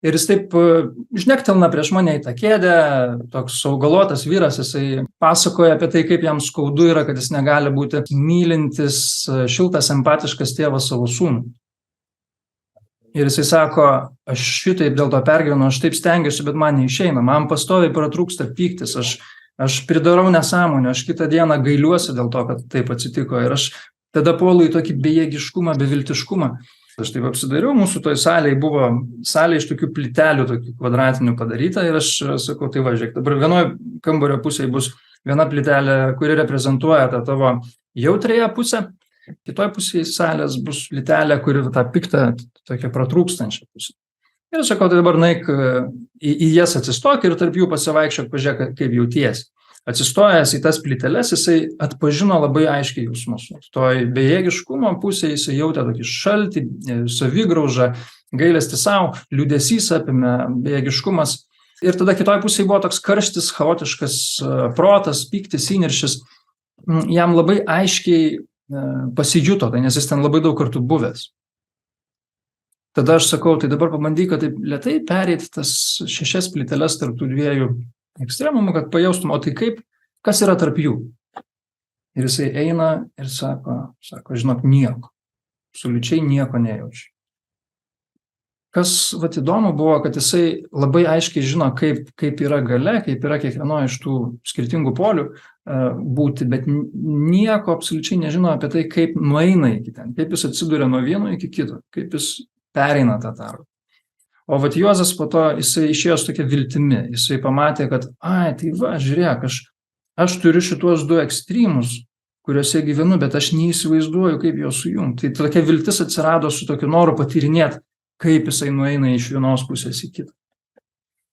Ir jis taip žnektelna prieš mane į tą kėdę, toks augaluotas vyras, jisai pasakoja apie tai, kaip jam skaudu yra, kad jis negali būti mylintis, šiltas, empatiškas tėvas savo sūnui. Ir jisai sako, aš šitaip dėl to pergyvenu, aš taip stengiuosi, bet man neišeina, man pastoviai pratrūksta pyktis, aš pridarau nesąmonę, aš kitą dieną gailiuosi dėl to, kad taip atsitiko. Ir aš tada puolu į tokį bejėgiškumą, beviltiškumą. Aš taip apsidariau, mūsų toj salėje buvo salė iš tokių plytelių, tokių kvadratinių padaryta ir aš sakau, tai važiuok, dabar vienoje kambario pusėje bus viena plytelė, kuri reprezentuoja tą tavo jautrąją pusę, kitoje pusėje salės bus plytelė, kuri tą piktą, tokią pratrūkstančią pusę. Ir aš sakau, tai dabar naik į jas atsistok ir tarp jų pasivaikščiok, pažiūrėk, kaip jautiesi. Atsistojęs į tas plyteles, jisai atpažino labai aiškiai jausmus. Toj bejėgiškumo pusėje jisai jautė tokį šaltį, savigraužą, gailestį savo, liūdesys apėmė, bejėgiškumas. Ir tada kitoj pusėje buvo toks karštis, chaotiškas protas, pyktis, įniršis. Jam labai aiškiai pasijuto, tai nes jis ten labai daug kartų buvęs. Tada aš sakau, tai dabar pabandyk, kad taip lėtai pereiti tas 6 plyteles tarp tų dviejų ekstremumų, kad pajaustum, o tai kaip, kas yra tarp jų. Ir jisai eina ir sako, žinok, nieko, absoliučiai nieko nejaučiu. Kas vat įdomu buvo, kad jisai labai aiškiai žino, kaip yra gale, kaip yra kiekvienoje iš tų skirtingų polių būti, bet nieko absoliučiai nežino apie tai, kaip nueina iki ten, kaip jis atsiduria nuo vieno iki kito, kaip jis pereina tą tarpą. O vat Juozas po to, jisai išėjo su tokia viltimi, jisai pamatė, kad, tai va, žiūrėk, aš turiu šitos 2 ekstremus, kuriuose gyvenu, bet aš neįsivaizduoju, kaip juos sujungti. Tai tokia viltis atsirado su tokiu noru patyrinėti, kaip jisai nueina iš vienos pusės į kitą.